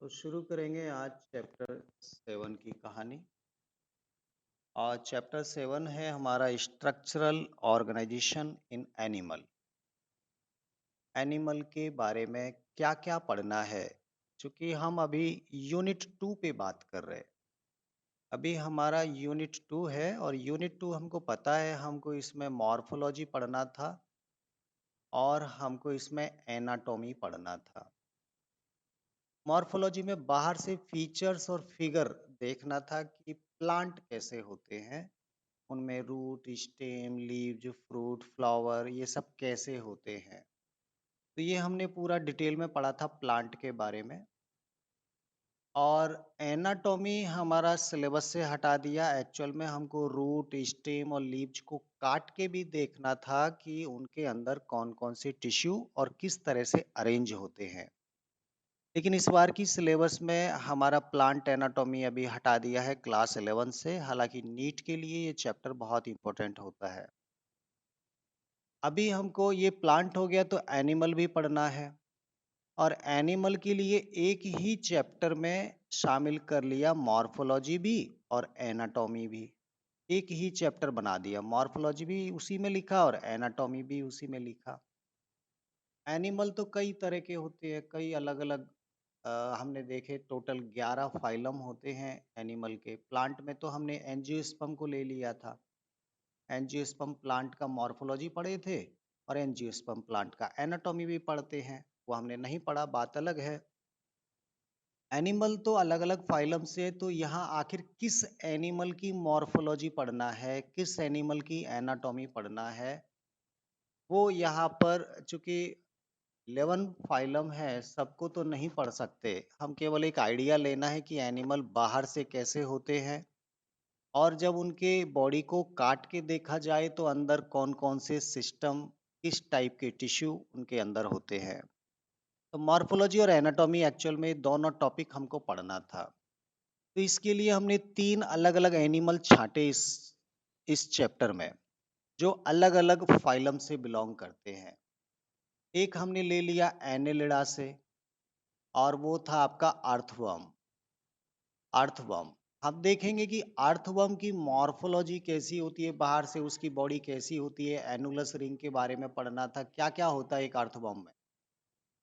तो शुरू करेंगे आज चैप्टर 7 की कहानी। और चैप्टर 7 है हमारा structural organisation in animal. Animal के बारे में क्या क्या पढ़ना है, क्योंकि हम अभी यूनिट 2 पे बात कर रहे हैं। अभी हमारा यूनिट 2 है और यूनिट 2 हमको पता है, हमको इसमें मॉर्फोलॉजी पढ़ना था और हमको इसमें एनाटॉमी पढ़ना था। मॉर्फोलॉजी में बाहर से फीचर्स और फिगर देखना था कि प्लांट कैसे होते हैं, उनमें root, stem, leaves, fruit, flower ये सब कैसे होते हैं। तो ये हमने पूरा डिटेल में पढ़ा था प्लांट के बारे में। और एनाटॉमी हमारा सिलेबस से हटा दिया। एक्चुअल में हमको रूट, स्टेम और लीव्स को काट के भी देखना था कि उनके अंदर कौन कौन से टिश्यू और किस तरह से अरेंज होते हैं। लेकिन इस बार की सिलेबस में हमारा प्लांट एनाटॉमी अभी हटा दिया है क्लास 11 से। हालांकि नीट के लिए ये चैप्टर बहुत इंपॉर्टेंट होता है। अभी हमको ये प्लांट हो गया तो एनिमल भी पढ़ना है। और एनिमल के लिए एक ही चैप्टर में शामिल कर लिया मॉर्फोलॉजी भी और एनाटॉमी भी। एक ही चैप्टर बना दिया, मॉर्फोलॉजी भी उसी में लिखा और एनाटॉमी भी उसी में लिखा। एनिमल तो कई तरह के होते हैं, कई अलग अलग हमने देखे। टोटल 11 फाइलम होते हैं एनिमल के। प्लांट में तो हमने एंजियोस्पर्म को ले लिया था। एंजियोस्पर्म प्लांट का मॉर्फोलॉजी पढ़े थे और एंजियोस्पर्म प्लांट का एनाटॉमी भी पढ़ते हैं, वो हमने नहीं पढ़ा, बात अलग है। एनिमल तो अलग अलग फाइलम से, तो यहाँ आखिर किस एनिमल की मॉर्फोलॉजी पढ़ना है, किस एनिमल की एनाटॉमी पढ़ना है, वो यहाँ पर चूंकि 11 फाइलम है, सबको तो नहीं पढ़ सकते। हम केवल एक आइडिया लेना है कि एनिमल बाहर से कैसे होते हैं और जब उनके बॉडी को काट के देखा जाए तो अंदर कौन कौन से सिस्टम, किस टाइप के टिश्यू उनके अंदर होते हैं। तो मॉर्फोलॉजी और एनाटॉमी एक्चुअल में दोनों टॉपिक हमको पढ़ना था। तो इसके लिए हमने 3 अलग अलग एनिमल छांटे इस चैप्टर में, जो अलग अलग फाइलम से बिलोंग करते हैं। एक हमने ले लिया एनेलिडा से और वो था आपका अर्थवर्म। अर्थवर्म हम देखेंगे कि अर्थवर्म की मॉर्फोलॉजी कैसी होती है, बाहर से उसकी बॉडी कैसी होती है। एनुलस रिंग के बारे में पढ़ना था, क्या क्या होता है एक अर्थवर्म में।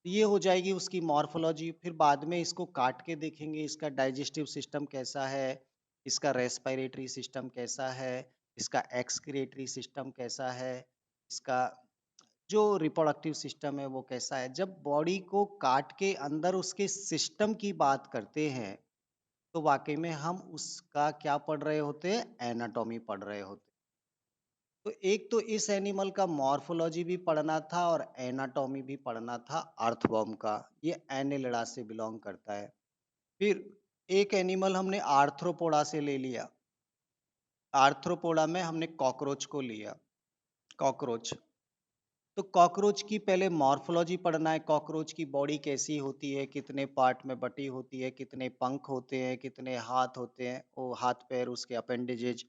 ये हो जाएगी उसकी मॉर्फोलॉजी। फिर बाद में इसको काट के देखेंगे, इसका डाइजेस्टिव सिस्टम कैसा है, इसका रेस्पिरेटरी सिस्टम कैसा है, इसका एक्सक्रीटरी सिस्टम कैसा है, इसका जो रिप्रोडक्टिव सिस्टम है वो कैसा है। जब बॉडी को काट के अंदर उसके सिस्टम की बात करते हैं तो वाकई में हम उसका क्या पढ़ रहे होते हैं, एनाटॉमी पढ़ रहे होते। तो एक तो इस एनिमल का मॉर्फोलॉजी भी पढ़ना था और एनाटॉमी भी पढ़ना था अर्थवर्म का। ये एनेलिडा से बिलोंग करता है। फिर एक एनिमल हमने आर्थ्रोपोडा से ले लिया। आर्थ्रोपोडा में हमने कॉकरोच को लिया। कॉकरोच, तो कॉकरोच की पहले मॉर्फोलॉजी पढ़ना है। कॉकरोच की बॉडी कैसी होती है, कितने पार्ट में बटी होती है, कितने पंख होते हैं, कितने हाथ होते हैं, वो हाथ पैर उसके अपेंडेजेज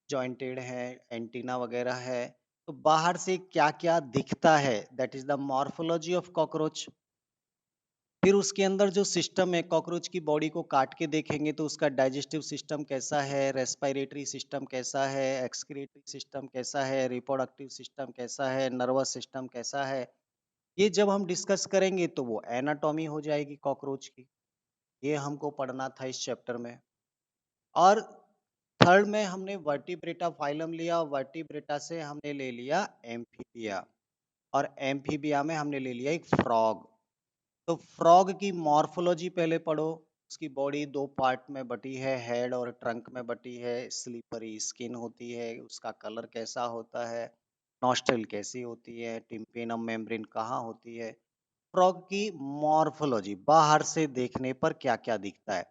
जॉइंटेड है, एंटीना वगैरह है। तो बाहर से क्या क्या दिखता है, that is the morphology of cockroach. फिर उसके अंदर जो सिस्टम है, कॉकरोच की बॉडी को काट के देखेंगे तो उसका डाइजेस्टिव सिस्टम कैसा है, रेस्पिरेटरी सिस्टम कैसा है, एक्सक्रीटरी सिस्टम कैसा है, रिप्रोडक्टिव सिस्टम कैसा है, नर्वस सिस्टम कैसा है। ये जब हम डिस्कस करेंगे तो वो एनाटॉमी हो जाएगी कॉकरोच की। ये हमको पढ़ना था इस चैप्टर में। और थर्ड में हमने वर्टिब्रेटा फाइलम लिया और वर्टिब्रेटा से हमने ले लिया एम्फीबिया। और एम्फीबिया में हमने ले लिया एक फ्रॉग। तो फ्रॉग की मॉर्फोलॉजी पहले पढ़ो। उसकी बॉडी 2 पार्ट में बटी है, हेड और ट्रंक में बटी है, स्लीपरी स्किन होती है, उसका कलर कैसा होता है, नॉस्ट्रिल कैसी होती है, टिम्पेनम मेम्ब्रेन कहाँ होती है। फ्रॉग की मॉर्फोलॉजी बाहर से देखने पर क्या क्या दिखता है।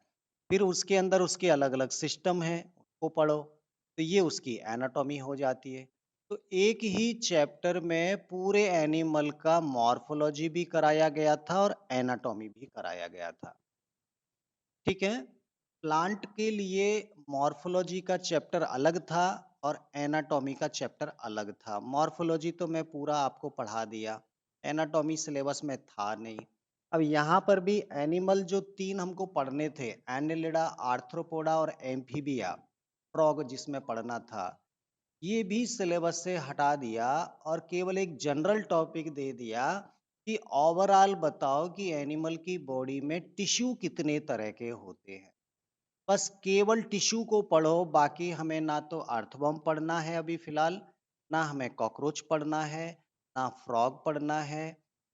फिर उसके अंदर उसके अलग अलग सिस्टम है, उसको पढ़ो। तो ये उसकी एनाटॉमी हो जाती है। तो एक ही चैप्टर में पूरे एनिमल का मॉर्फोलॉजी भी कराया गया था और एनाटॉमी भी कराया गया था। ठीक है। प्लांट के लिए मॉर्फोलॉजी का चैप्टर अलग था और एनाटॉमी का चैप्टर अलग था। मॉर्फोलॉजी तो मैं पूरा आपको पढ़ा दिया, एनाटॉमी सिलेबस में था नहीं। अब यहाँ पर भी एनिमल जो 3 हमको पढ़ने थे, एनेलिडा, आर्थ्रोपोडा और एम्फीबिया, फ्रॉग जिसमें पढ़ना था, ये भी सिलेबस से हटा दिया और केवल एक जनरल टॉपिक दे दिया कि ओवरऑल बताओ कि एनिमल की बॉडी में टिश्यू कितने तरह के होते हैं। बस केवल टिश्यू को पढ़ो, बाकी हमें ना तो अर्थवर्म पढ़ना है अभी फिलहाल, ना हमें कॉकरोच पढ़ना है, ना फ्रॉग पढ़ना है।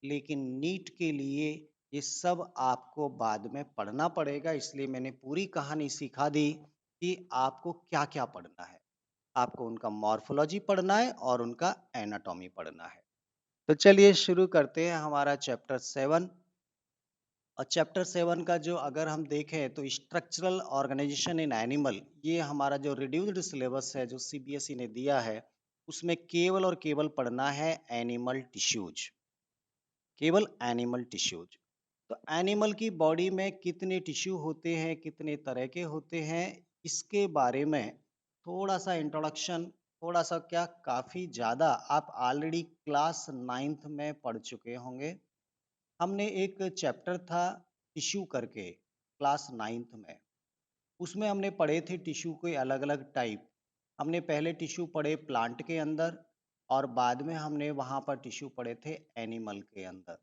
लेकिन नीट के लिए ये सब आपको बाद में पढ़ना पड़ेगा, इसलिए मैंने पूरी कहानी सिखा दी कि आपको क्या क्या पढ़ना है। आपको उनका मॉर्फोलॉजी पढ़ना है और उनका एनाटॉमी पढ़ना है। तो चलिए शुरू करते हैं हमारा चैप्टर 7। और चैप्टर 7 का जो अगर हम देखें तो स्ट्रक्चरल ऑर्गेनाइजेशन इन एनिमल, ये हमारा जो रिड्यूस्ड सिलेबस है जो सीबीएसई ने दिया है, उसमें केवल और केवल पढ़ना है एनिमल टिश्यूज, केवल एनिमल टिश्यूज। तो एनिमल की बॉडी में कितने टिश्यू होते हैं, कितने तरह के होते हैं, इसके बारे में थोड़ा सा इंट्रोडक्शन, थोड़ा सा क्या काफ़ी ज़्यादा आप ऑलरेडी क्लास 9th में पढ़ चुके होंगे। हमने एक चैप्टर था टिश्यू करके क्लास 9th में, उसमें हमने पढ़े थे टिश्यू के अलग अलग टाइप। हमने पहले टिश्यू पढ़े प्लांट के अंदर और बाद में हमने वहाँ पर टिश्यू पढ़े थे एनिमल के अंदर।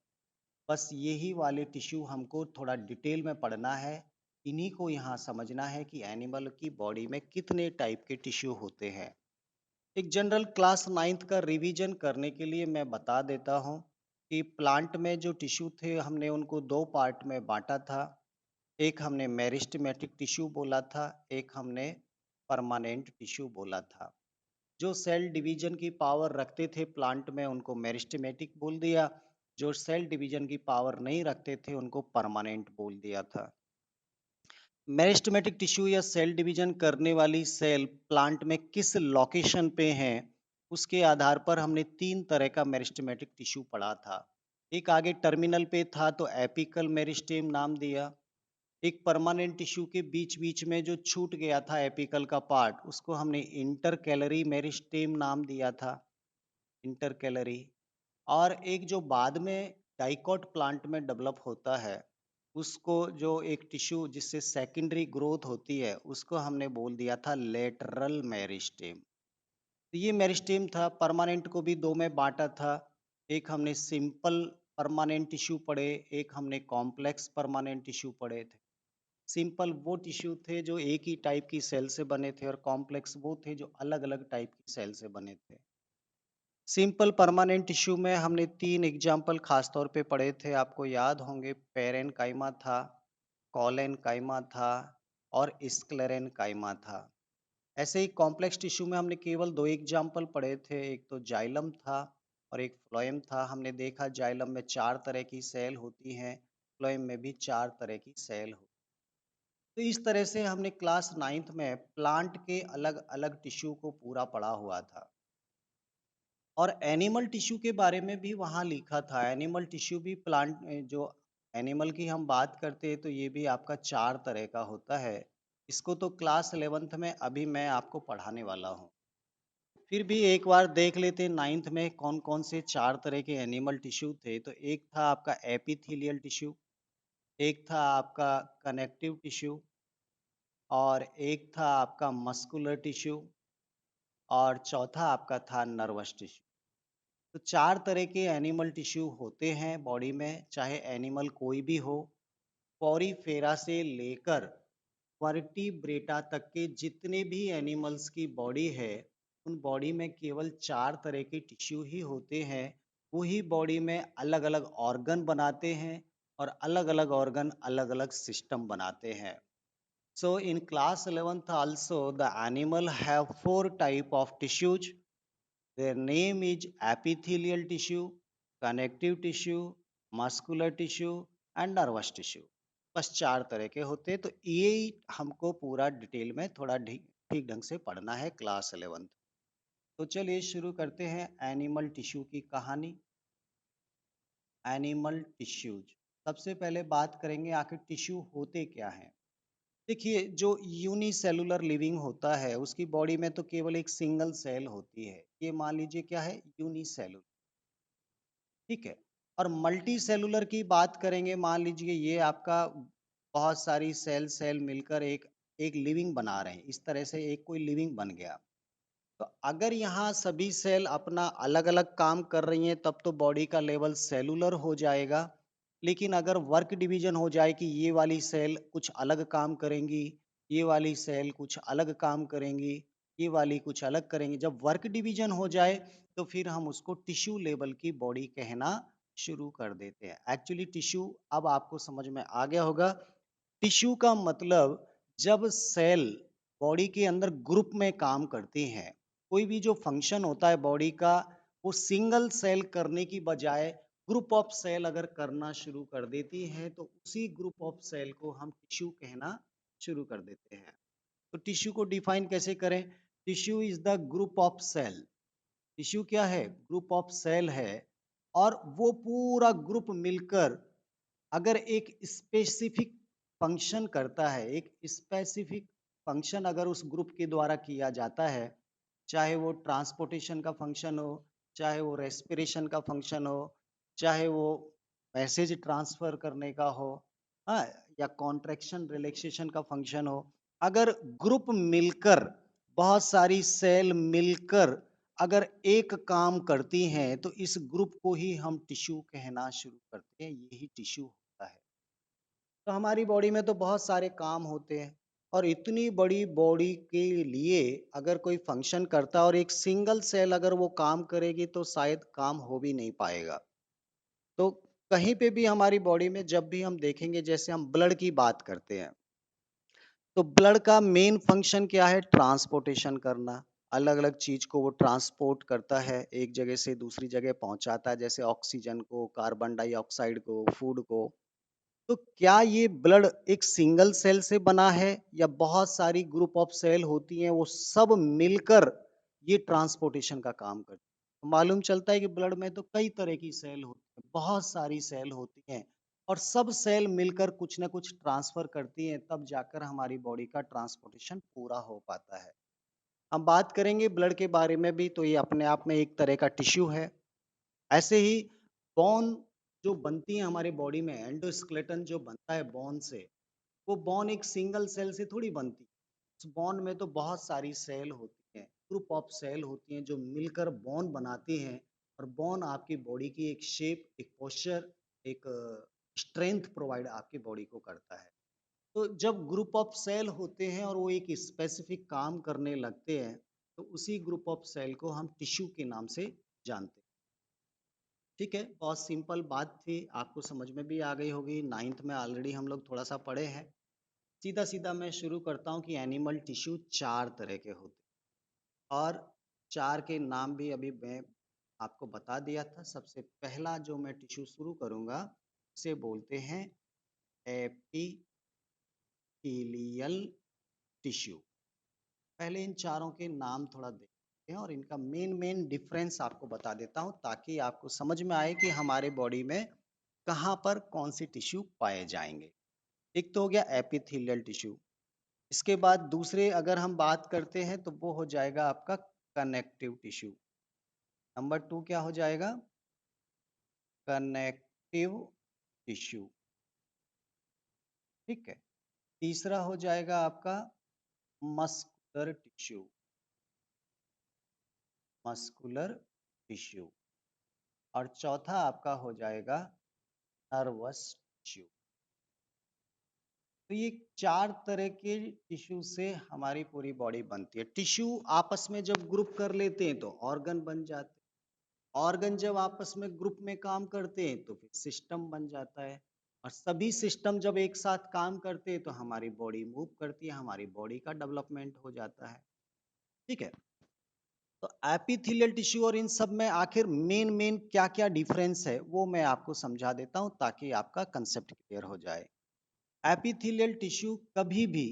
बस यही वाले टिश्यू हमको थोड़ा डिटेल में पढ़ना है, इन्हीं को यहाँ समझना है कि एनिमल की बॉडी में कितने टाइप के टिश्यू होते हैं। एक जनरल क्लास 9th का रिवीजन करने के लिए मैं बता देता हूँ कि प्लांट में जो टिश्यू थे हमने उनको दो पार्ट में बांटा था। एक हमने मेरिस्टेमेटिक टिश्यू बोला था, एक हमने परमानेंट टिश्यू बोला था। जो सेल डिवीजन की पावर रखते थे प्लांट में उनको मेरिस्टेमेटिक बोल दिया, जो सेल डिवीजन की पावर नहीं रखते थे उनको परमानेंट बोल दिया था। मेरिस्टेमेटिक टिश्यू या सेल डिवीजन करने वाली सेल प्लांट में किस लोकेशन पे हैं, उसके आधार पर हमने 3 तरह का मेरिस्टेमेटिक टिश्यू पढ़ा था। एक आगे टर्मिनल पे था तो एपिकल मेरिस्टेम नाम दिया। एक परमानेंट टिश्यू के बीच बीच में जो छूट गया था एपिकल का पार्ट, उसको हमने इंटरकैलरी मेरिस्टेम नाम दिया था, इंटरकैलरी। और एक जो बाद में डाइकॉट प्लांट में डेवलप होता है, उसको जो एक टिश्यू जिससे सेकेंडरी ग्रोथ होती है, उसको हमने बोल दिया था लेटरल मेरिस्टेम। तो ये मेरिस्टेम था। परमानेंट को भी दो में बांटा था, एक हमने सिंपल परमानेंट टिश्यू पढ़े, एक हमने कॉम्प्लेक्स परमानेंट टिश्यू पढ़े थे। सिंपल वो टिश्यू थे जो एक ही टाइप की सेल से बने थे और कॉम्प्लेक्स वो थे जो अलग अलग टाइप की सेल से बने थे। सिंपल परमानेंट टिश्यू में हमने 3 एग्जाम्पल खास तौर पे पढ़े थे, आपको याद होंगे। पेरेनकाइमा था, कॉलेनकाइमा था और स्क्लेरेनकाइमा था। ऐसे ही कॉम्प्लेक्स टिश्यू में हमने केवल 2 एग्जाम्पल पढ़े थे, एक तो जाइलम था और एक फ्लोएम था। हमने देखा जाइलम में 4 तरह की सेल होती हैं, फ्लोएम में भी 4 तरह की सेल होती। तो इस तरह से हमने क्लास 9th में प्लांट के अलग अलग टिश्यू को पूरा पढ़ा हुआ था। और एनिमल टिश्यू के बारे में भी वहाँ लिखा था। एनिमल टिश्यू भी प्लांट जो एनिमल की हम बात करते हैं तो ये भी आपका 4 तरह का होता है। इसको तो क्लास 11th में अभी मैं आपको पढ़ाने वाला हूँ। फिर भी एक बार देख लेते हैं 9th में कौन कौन से 4 तरह के एनिमल टिश्यू थे। तो एक था आपका एपिथेलियल टिश्यू, एक था आपका कनेक्टिव टिश्यू और एक था आपका मस्कुलर टिश्यू और चौथा आपका था नर्वस टिश्यू। तो 4 तरह के एनिमल टिश्यू होते हैं बॉडी में, चाहे एनिमल कोई भी हो। पॉरीफेरा से लेकर वर्टिब्रेटा तक के जितने भी एनिमल्स की बॉडी है, उन बॉडी में केवल 4 तरह के टिश्यू ही होते हैं। वही बॉडी में अलग अलग ऑर्गन बनाते हैं और अलग अलग ऑर्गन अलग अलग सिस्टम बनाते हैं। So in class 11th also the animal have 4 type of tissues. Their name is epithelial tissue, connective tissue, muscular tissue and nervous tissue. बस 4 तरह के होते हैं। तो ये हमको पूरा डिटेल में थोड़ा ठीक ठीक ढंग से पढ़ना है क्लास 11th। तो चलिए शुरू करते हैं एनिमल टिश्यू की कहानी। एनिमल टिश्यूज, सबसे पहले बात करेंगे आखिर टिश्यू होते क्या हैं। देखिए, जो यूनिसेलुलर लिविंग होता है उसकी बॉडी में तो केवल एक सिंगल सेल होती है। ये मान लीजिए क्या है, यूनिसेलुलर, ठीक है। और मल्टी सेलुलर की बात करेंगे, मान लीजिए ये आपका बहुत सारी सेल मिलकर एक एक लिविंग बना रहे हैं, इस तरह से एक कोई लिविंग बन गया। तो अगर यहाँ सभी सेल अपना अलग अलग काम कर रही हैं तब तो बॉडी का लेवल सेलुलर हो जाएगा। लेकिन अगर वर्क डिवीजन हो जाए कि ये वाली सेल कुछ अलग काम करेंगी, ये वाली सेल कुछ अलग काम करेंगी, ये वाली कुछ अलग करेंगी, जब वर्क डिवीजन हो जाए तो फिर हम उसको टिश्यू लेवल की बॉडी कहना शुरू कर देते हैं। एक्चुअली टिश्यू अब आपको समझ में आ गया होगा। टिश्यू का मतलब जब सेल बॉडी के अंदर ग्रुप में काम करती हैं, कोई भी जो फंक्शन होता है बॉडी का, वो सिंगल सेल करने की बजाय ग्रुप ऑफ सेल अगर करना शुरू कर देती है तो उसी ग्रुप ऑफ सेल को हम टिश्यू कहना शुरू कर देते हैं। तो टिश्यू को डिफाइन कैसे करें? Tissue is the group of cell. Tissue क्या है? ग्रुप ऑफ सेल है। और वो पूरा ग्रुप मिलकर अगर एक स्पेसिफिक फंक्शन करता है, एक स्पेसिफिक फंक्शन अगर उस ग्रुप के द्वारा किया जाता है, चाहे वो ट्रांसपोर्टेशन का फंक्शन हो, चाहे वो रेस्पिरेशन का फंक्शन हो, चाहे वो मैसेज ट्रांसफर करने का हो, हाँ, या कॉन्ट्रैक्शन रिलैक्सेशन का फंक्शन हो, अगर ग्रुप मिलकर, बहुत सारी सेल मिलकर अगर एक काम करती हैं तो इस ग्रुप को ही हम टिश्यू कहना शुरू करते हैं, यही टिश्यू होता है। तो हमारी बॉडी में तो बहुत सारे काम होते हैं और इतनी बड़ी बॉडी के लिए अगर कोई फंक्शन करता है और एक सिंगल सेल अगर वो काम करेगी तो शायद काम हो भी नहीं पाएगा। तो कहीं पे भी हमारी बॉडी में जब भी हम देखेंगे, जैसे हम ब्लड की बात करते हैं, तो ब्लड का मेन फंक्शन क्या है? ट्रांसपोर्टेशन करना। अलग अलग चीज को वो ट्रांसपोर्ट करता है, एक जगह से दूसरी जगह पहुंचाता है, जैसे ऑक्सीजन को, कार्बन डाइऑक्साइड को, फूड को। तो क्या ये ब्लड एक सिंगल सेल से बना है या बहुत सारी ग्रुप ऑफ सेल होती हैं वो सब मिलकर ये ट्रांसपोर्टेशन का काम करती है? तो मालूम चलता है कि ब्लड में तो कई तरह की सेल होती है, बहुत सारी सेल होती हैं और सब सेल मिलकर कुछ ना कुछ ट्रांसफर करती हैं, तब जाकर हमारी बॉडी का ट्रांसपोर्टेशन पूरा हो पाता है। हम बात करेंगे ब्लड के बारे में भी, तो ये अपने आप में एक तरह का टिश्यू है। ऐसे ही बोन जो बनती है हमारे बॉडी में, एंडोस्केलेटन जो बनता है बोन से, वो बोन एक सिंगल सेल से थोड़ी बनती। उस बोन में तो बहुत सारी सेल होती हैं, ग्रुप ऑफ सेल होती हैं जो मिलकर बोन बनाती हैं। और बोन आपकी बॉडी की एक शेप, एक पोस्चर, एक स्ट्रेंथ प्रोवाइड आपकी बॉडी को करता है। तो जब ग्रुप ऑफ सेल होते हैं और वो एक स्पेसिफिक काम करने लगते हैं तो उसी ग्रुप ऑफ सेल को हम टिश्यू के नाम से जानते हैं। ठीक है, बहुत सिंपल बात थी, आपको समझ में भी आ गई होगी, नाइन्थ में ऑलरेडी हम लोग थोड़ा सा पढ़े हैं। सीधा सीधा मैं शुरू करता हूँ कि एनिमल टिश्यू चार तरह के होते हैं और चार के नाम भी अभी मैं आपको बता दिया था। सबसे पहला जो मैं टिश्यू शुरू करूँगा उसे बोलते हैं एपिथेलियल टिश्यू। पहले इन चारों के नाम थोड़ा देखते हैं और इनका मेन मेन डिफरेंस आपको बता देता हूँ ताकि आपको समझ में आए कि हमारे बॉडी में कहाँ पर कौन सी टिश्यू पाए जाएंगे। एक तो हो गया एपिथेलियल टिश्यू। इसके बाद दूसरे अगर हम बात करते हैं तो वो हो जाएगा आपका कनेक्टिव टिश्यू। नंबर टू क्या हो जाएगा? Connective tissue. ठीक है। तीसरा हो जाएगा आपका मस्कुलर टिश्यू। Muscular tissue. और चौथा आपका हो जाएगा नर्वस टिश्यू। तो ये चार तरह के टिश्यू से हमारी पूरी बॉडी बनती है। टिश्यू आपस में जब ग्रुप कर लेते हैं तो ऑर्गन बन जाते हैं, ऑर्गन जब आपस में ग्रुप में काम करते हैं तो फिर सिस्टम बन जाता है, और सभी सिस्टम जब एक साथ काम करते हैं तो हमारी बॉडी मूव करती है, हमारी बॉडी का डेवलपमेंट हो जाता है। ठीक है। तो एपिथेलियल टिश्यू और इन सब में आखिर मेन मेन क्या क्या डिफरेंस है वो मैं आपको समझा देता हूं ताकि आपका कंसेप्ट क्लियर हो जाए। एपिथेलियल टिश्यू कभी भी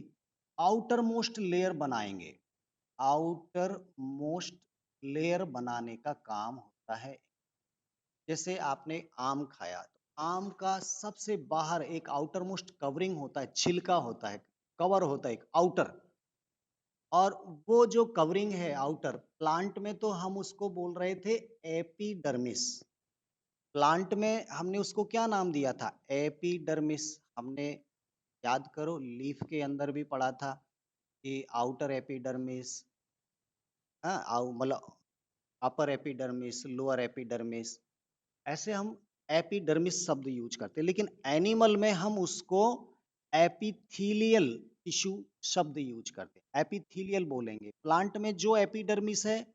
आउटर मोस्ट लेयर बनाएंगे। आउटर मोस्ट लेयर बनाने का काम होता है। जैसे आपने आम खाया तो आम का सबसे बाहर एक आउटर मोस्ट कवरिंग होता है, छिलका होता है, कवर होता है एक आउटर। और वो जो कवरिंग है आउटर, प्लांट में तो हम उसको बोल रहे थे एपिडर्मिस। प्लांट में हमने उसको क्या नाम दिया था? एपिडर्मिस। हमने याद करो, लीफ के अंदर भी पढ़ा था कि आउटर एपिडर्मिस, हाँ, मतलब अपर एपिडर्मिस, लोअर एपिडर्मिस, ऐसे हम एपिडर्मिस शब्द यूज करते हैं, लेकिन एनिमल में हम उसको एपिथीलियल टिश्यू शब्द यूज करते हैं, एपिथीलियल बोलेंगे। प्लांट में जो एपिडर्मिस है,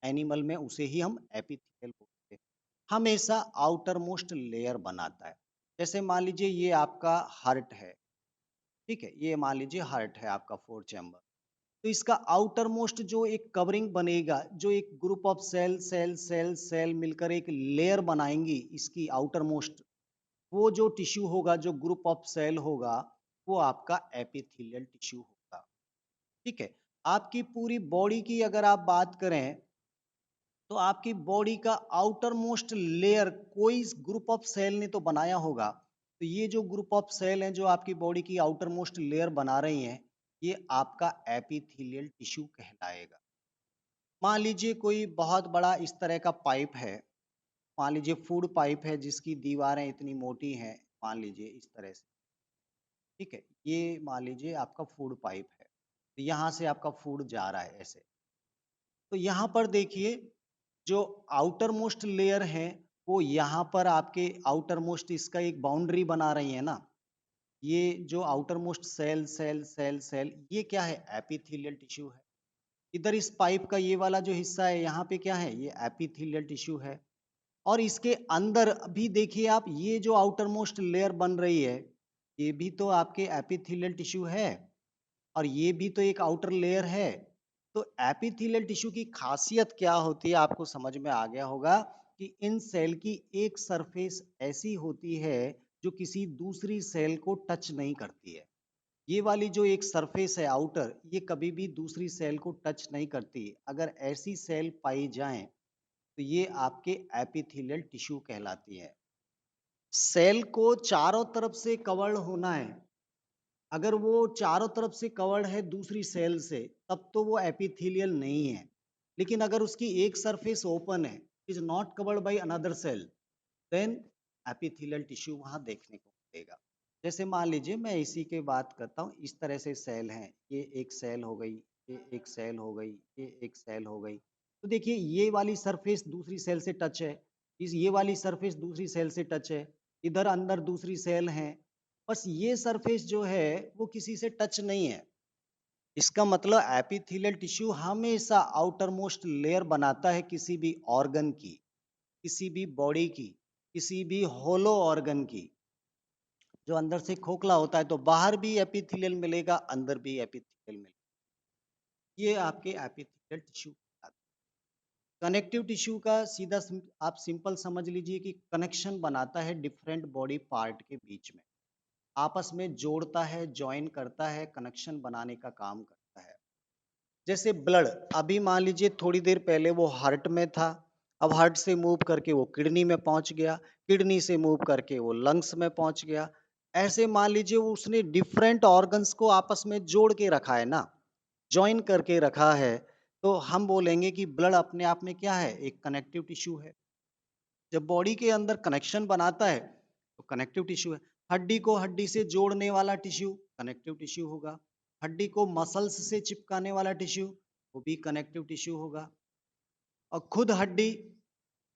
एनिमल में उसे ही हम एपिथीलियल बोलते हैं। हमेशा आउटर मोस्ट लेयर बनाता है। जैसे मान लीजिए ये आपका हार्ट है, ठीक है, ये मान लीजिए हार्ट है आपका, फोर चैम्बर। तो इसका आउटर मोस्ट जो एक कवरिंग बनेगा, जो एक group of cell cell cell cell मिलकर एक लेयर बनाएंगी इसकी आउटर मोस्ट, वो जो टिश्यू होगा, जो ग्रुप ऑफ सेल होगा, वो आपका एपिथेलियल टिश्यू होगा। ठीक है। आपकी पूरी बॉडी की अगर आप बात करें, तो आपकी बॉडी का आउटर मोस्ट लेयर कोई ग्रुप ऑफ सेल ने तो बनाया होगा। तो ये जो ग्रुप ऑफ सेल हैं जो आपकी बॉडी की आउटर मोस्ट लेयर बना रही हैं, ये आपका एपिथेलियल टिश्यू कहलाएगा। मान लीजिए कोई बहुत बड़ा इस तरह का पाइप है, मान लीजिए फूड पाइप है जिसकी दीवारें इतनी मोटी हैं, मान लीजिए इस तरह से, ठीक है, ये मान लीजिए आपका फूड पाइप है, तो यहाँ से आपका फूड जा रहा है ऐसे। तो यहाँ पर देखिए, जो आउटर मोस्ट लेयर है, वो यहाँ पर आपके आउटर मोस्ट इसका एक बाउंड्री बना रही है ना, ये जो outermost cell cell cell cell, ये क्या है? एपिथेलियल टिश्यू है। इधर इस पाइप का ये वाला जो हिस्सा है, यहाँ पे क्या है? ये एपिथेलियल टिश्यू है। और इसके अंदर भी देखिए आप, ये जो आउटर मोस्ट लेयर बन रही है, ये भी तो आपके एपिथेलियल टिश्यू है, और ये भी तो एक आउटर लेयर है। तो एपिथेलियल टिश्यू की खासियत क्या होती है, आपको समझ में आ गया होगा कि इन सेल की एक सरफेस ऐसी होती है जो किसी दूसरी सेल को टच नहीं करती है। ये वाली जो एक सरफेस है आउटर, ये कभी भी दूसरी सेल को टच नहीं करती। अगर ऐसी सेल पाई जाएं, तो ये आपके एपिथेलियल टिश्यू कहलाती है। सेल को चारों तरफ से कवर्ड होना है। अगर वो चारों तरफ से कवर्ड है दूसरी सेल से, तब तो वो एपिथेलियल नहीं है। लेकिन अगर उसकी एक सरफेस ओपन है, is not covered by another cell, then epithelial tissue वहां देखने को मिलेगा। जैसे मान लीजिए मैं इसी के बात करता हूँ, इस तरह से सेल हैं, ये एक सेल हो गई, ये एक सेल हो गई, ये एक सेल हो गई। तो देखिए ये वाली सरफेस दूसरी सेल से टच है, इस ये वाली सरफेस दूसरी सेल से टच है, इधर अंदर दूसरी सेल है, बस ये सरफेस जो है वो किसी से टच नहीं है। इसका मतलब एपिथेलियल टिश्यू हमेशा आउटर मोस्ट लेयर बनाता है किसी भी ऑर्गन की, किसी भी बॉडी की, किसी भी होलो ऑर्गन की। जो अंदर से खोखला होता है तो बाहर भी एपिथेलियल मिलेगा, अंदर भी एपिथेलियल मिलेगा। ये आपके एपिथेलियल टिश्यू। कनेक्टिव टिश्यू का सीधा आप सिंपल समझ लीजिए कि कनेक्शन बनाता है डिफरेंट बॉडी पार्ट के बीच में, आपस में जोड़ता है, ज्वाइन करता है, कनेक्शन बनाने का काम करता है। जैसे ब्लड, अभी मान लीजिए थोड़ी देर पहले वो हार्ट में था, अब हार्ट से मूव करके वो किडनी में पहुंच गया, किडनी से मूव करके वो लंग्स में पहुंच गया। ऐसे मान लीजिए उसने डिफरेंट ऑर्गन्स को आपस में जोड़ के रखा है ना, ज्वाइन करके रखा है। तो हम बोलेंगे कि ब्लड अपने आप में क्या है? एक कनेक्टिव टिश्यू है। जब बॉडी के अंदर कनेक्शन बनाता है तो कनेक्टिव टिश्यू है। हड्डी को हड्डी से जोड़ने वाला टिश्यू कनेक्टिव टिश्यू होगा। हड्डी को मसल्स से चिपकाने वाला टिश्यू, वो भी कनेक्टिव टिश्यू होगा। और खुद हड्डी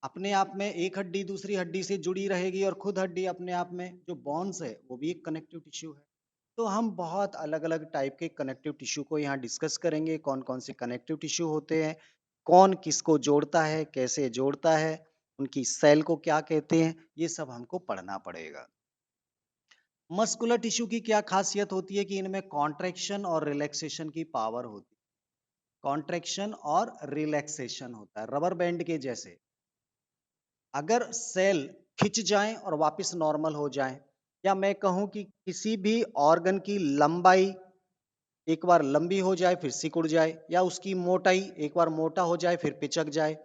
अपने आप में, एक हड्डी दूसरी हड्डी से जुड़ी रहेगी, और खुद हड्डी अपने आप में जो बॉन्स है वो भी एक कनेक्टिव टिश्यू है। तो हम बहुत अलग अलग टाइप के कनेक्टिव टिश्यू को यहाँ डिस्कस करेंगे, कौन कौन से कनेक्टिव टिश्यू होते हैं, कौन किसको जोड़ता है, कैसे जोड़ता है, उनकी सेल को क्या कहते हैं, ये सब हमको पढ़ना पड़ेगा। मस्कुलर टिश्यू की क्या खासियत होती है कि इनमें कॉन्ट्रैक्शन और रिलैक्सेशन की पावर होती है। कॉन्ट्रैक्शन और रिलैक्सेशन होता है, रबर बैंड के जैसे। अगर सेल खिंच जाएं और वापस नॉर्मल हो जाएं, या मैं कहूं कि किसी भी ऑर्गन की लंबाई एक बार लंबी हो जाए फिर सिकुड़ जाए, या उसकी मोटाई एक बार मोटा हो जाए फिर पिचक जाए,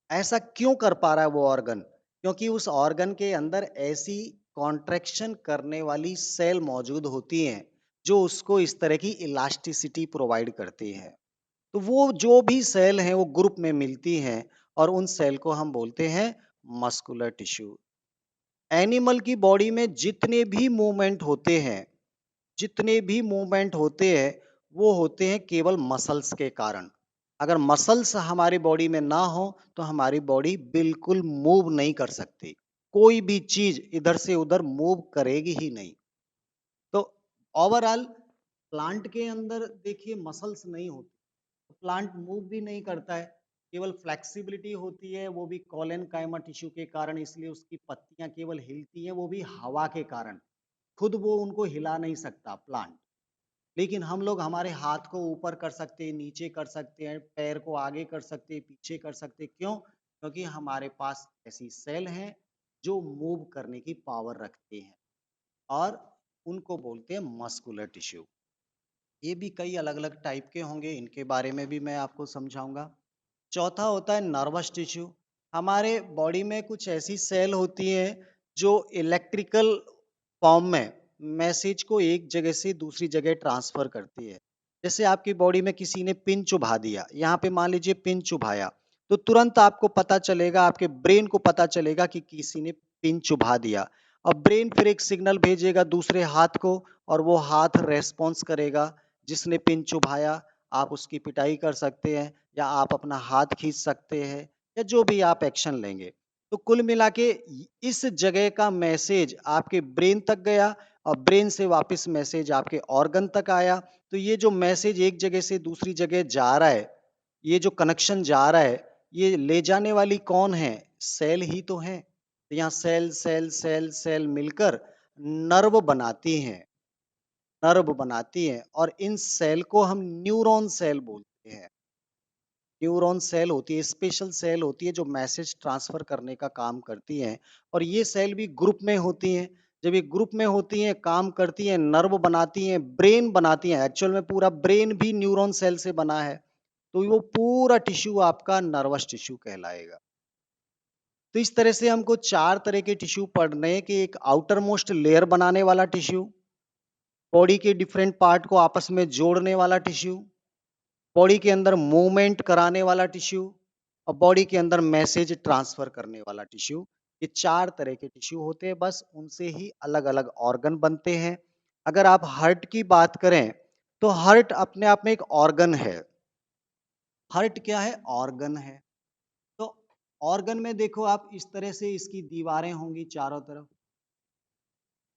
ऐसा क्यों कर पा रहा है वो ऑर्गन? क्योंकि उस ऑर्गन के अंदर ऐसी कॉन्ट्रैक्शन करने वाली सेल मौजूद होती हैं जो उसको इस तरह की इलास्टिसिटी प्रोवाइड करती है। तो वो जो भी सेल हैं वो ग्रुप में मिलती हैं, और उन सेल को हम बोलते हैं मस्कुलर टिश्यू। एनिमल की बॉडी में जितने भी मूवमेंट होते हैं, वो होते हैं केवल मसल्स के कारण। अगर मसल्स हमारी बॉडी में ना हो तो हमारी बॉडी बिल्कुल मूव नहीं कर सकती। कोई भी चीज इधर से उधर मूव करेगी ही नहीं। तो ओवरऑल प्लांट के अंदर देखिए मसल्स नहीं होते, तो प्लांट मूव भी नहीं करता है, केवल फ्लेक्सिबिलिटी होती है, वो भी कॉलन काइमा टिश्यू के कारण, इसलिए उसकी पत्तियां केवल हिलती हैं, वो भी हवा के कारण। खुद वो उनको हिला नहीं सकता प्लांट। लेकिन हम लोग हमारे हाथ को ऊपर कर सकते हैं, नीचे कर सकते हैं, पैर को आगे कर सकते हैं, पीछे कर सकते हैं। क्यों? क्योंकि हमारे पास ऐसी सेल हैं जो मूव करने की पावर रखते हैं, और उनको बोलते हैं मस्कुलर टिश्यू। ये भी कई अलग अलग टाइप के होंगे, इनके बारे में भी मैं आपको समझाऊंगा। चौथा होता है नर्वस टिश्यू। हमारे बॉडी में कुछ ऐसी सेल होती हैं जो इलेक्ट्रिकल फॉर्म में मैसेज को एक जगह से दूसरी जगह ट्रांसफर करती है। जैसे आपकी बॉडी में किसी ने पिन चुभा दिया, यहाँ पे मान लीजिए पिन चुभाया, तो तुरंत आपको पता चलेगा, आपके ब्रेन को पता चलेगा कि किसी ने पिन चुभा दिया। और ब्रेन फिर एक सिग्नल भेजेगा दूसरे हाथ को, और वो हाथ रेस्पॉन्स करेगा। जिसने पिन चुभाया, आप उसकी पिटाई कर सकते हैं, या आप अपना हाथ खींच सकते हैं, या जो भी आप एक्शन लेंगे। तो कुल मिला के इस जगह का मैसेज आपके ब्रेन तक गया, और ब्रेन से वापस मैसेज आपके ऑर्गन तक आया। तो ये जो मैसेज एक जगह से दूसरी जगह जा रहा है, ये जो कनेक्शन जा रहा है, ये ले जाने वाली कौन है? सेल ही तो है। तो यहाँ सेल सेल सेल सेल मिलकर नर्व बनाती हैं, और इन सेल को हम न्यूरॉन सेल बोलते हैं। न्यूरॉन सेल होती है, स्पेशल सेल होती है, जो मैसेज ट्रांसफर करने का काम करती हैं। और ये सेल भी ग्रुप में होती हैं। जब ये ग्रुप में होती हैं, काम करती हैं, नर्व बनाती हैं, ब्रेन बनाती हैं। एक्चुअल में पूरा ब्रेन भी न्यूरॉन सेल से बना है। तो वो पूरा टिश्यू आपका नर्वस टिश्यू कहलाएगा। तो इस तरह से हमको चार तरह के टिश्यू पढ़ने हैं, कि एक आउटर मोस्ट लेयर बनाने वाला टिश्यू, बॉडी के डिफरेंट पार्ट को आपस में जोड़ने वाला टिश्यू, बॉडी के अंदर मूवमेंट कराने वाला टिश्यू, और बॉडी के अंदर मैसेज ट्रांसफर करने वाला टिश्यू। ये चार तरह के टिश्यू होते हैं, बस उनसे ही अलग अलग ऑर्गन बनते हैं। अगर आप हार्ट की बात करें, तो हार्ट अपने आप में एक ऑर्गन है। हार्ट क्या है? ऑर्गन है। तो ऑर्गन में देखो आप, इस तरह से इसकी दीवारें होंगी चारों तरफ।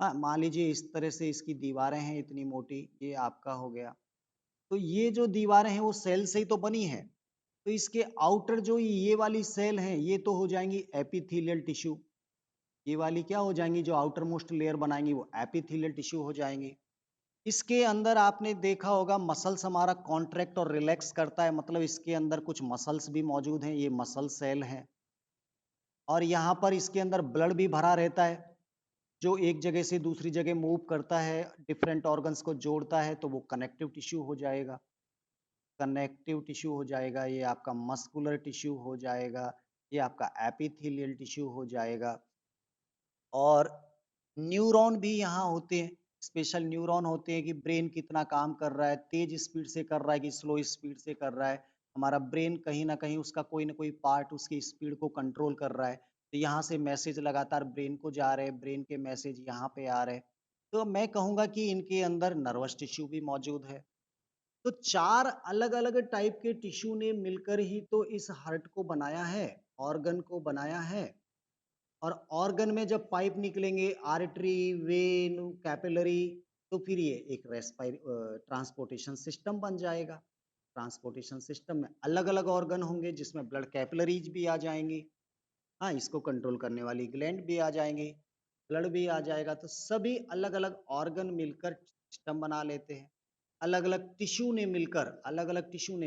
हाँ, मान लीजिए इस तरह से इसकी दीवारें हैं, इतनी मोटी, ये आपका हो गया। तो ये जो दीवारें हैं वो सेल से ही तो बनी है। तो इसके आउटर जो ये वाली सेल है, ये तो हो जाएंगी एपिथेलियल टिश्यू। ये वाली क्या हो जाएंगी? जो आउटर मोस्ट लेयर बनाएंगी वो एपिथेलियल टिश्यू हो जाएंगी। इसके अंदर आपने देखा होगा मसल्स हमारा कॉन्ट्रैक्ट और रिलैक्स करता है, मतलब इसके अंदर कुछ मसल्स भी मौजूद हैं, ये मसल सेल हैं। और यहाँ पर इसके अंदर ब्लड भी भरा रहता है, जो एक जगह से दूसरी जगह मूव करता है, डिफरेंट ऑर्गन्स को जोड़ता है, तो वो कनेक्टिव टिश्यू हो जाएगा। कनेक्टिव टिश्यू हो जाएगा, ये आपका मस्कुलर टिश्यू हो जाएगा, ये आपका एपिथेलियल टिश्यू हो जाएगा। और न्यूरॉन भी यहाँ होते हैं, स्पेशल न्यूरॉन होते हैं, कि ब्रेन कितना काम कर रहा है, तेज स्पीड से कर रहा है कि स्लो स्पीड से कर रहा है। हमारा ब्रेन कहीं ना कहीं उसका कोई ना कोई पार्ट उसकी स्पीड को कंट्रोल कर रहा है। तो यहाँ से मैसेज लगातार ब्रेन को जा रहे हैं, ब्रेन के मैसेज यहाँ पे आ रहे हैं। तो मैं कहूँगा कि इनके अंदर नर्वस टिश्यू भी मौजूद है। तो चार अलग अलग टाइप के टिश्यू ने मिलकर ही तो इस हार्ट को बनाया है, ऑर्गन को बनाया है। और ऑर्गन में जब पाइप निकलेंगे, आर्टरी, वेन, कैपिलरी, तो फिर ये एक ट्रांसपोर्टेशन सिस्टम बन जाएगा। ट्रांसपोर्टेशन सिस्टम में अलग अलग ऑर्गन होंगे, जिसमें ब्लड कैपिलरीज भी आ जाएंगी। हाँ, इसको कंट्रोल करने वाली ग्लैंड भी आ जाएंगी, ब्लड भी आ जाएगा। तो सभी अलग अलग ऑर्गन मिलकर सिस्टम बना लेते हैं। अलग अलग टिश्यू ने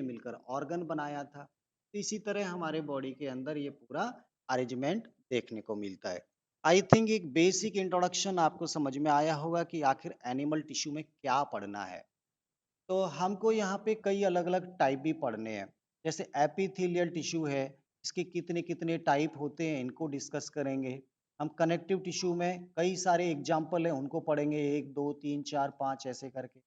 मिलकर ऑर्गन बनाया था। तो इसी तरह हमारे बॉडी के अंदर ये पूरा अरेंजमेंट देखने को मिलता है। आई थिंक एक बेसिक इंट्रोडक्शन आपको समझ में आया होगा कि आखिर एनिमल टिश्यू में क्या पढ़ना है। तो हमको यहाँ पे कई अलग अलग टाइप भी पढ़ने हैं। जैसे एपिथेलियल टिश्यू है, इसके कितने कितने टाइप होते हैं, इनको डिस्कस करेंगे। हम कनेक्टिव टिश्यू में कई सारे एग्जाम्पल हैं, उनको पढ़ेंगे, एक दो तीन चार पाँच ऐसे करके।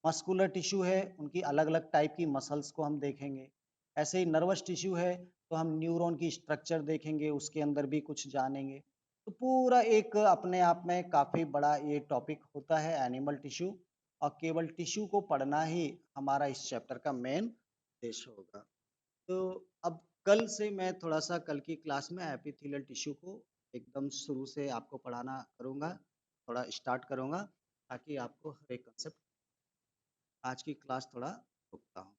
मस्कुलर टिश्यू है, उनकी अलग अलग टाइप की मसल्स को हम देखेंगे। ऐसे ही नर्वस टिश्यू है, तो हम न्यूरॉन की स्ट्रक्चर देखेंगे, उसके अंदर भी कुछ जानेंगे। तो पूरा एक अपने आप में काफ़ी बड़ा ये टॉपिक होता है एनिमल टिश्यू, और केवल टिश्यू को पढ़ना ही हमारा इस चैप्टर का मेन उद्देश्य होगा। तो अब कल से मैं थोड़ा-सा कल की क्लास में एपिथेलियल टिश्यू को एकदम शुरू से आपको पढ़ाना करूँगा, थोड़ा स्टार्ट करूँगा ताकि आपको हर एक कांसेप्ट। आज की क्लास थोड़ा रोकता हूँ।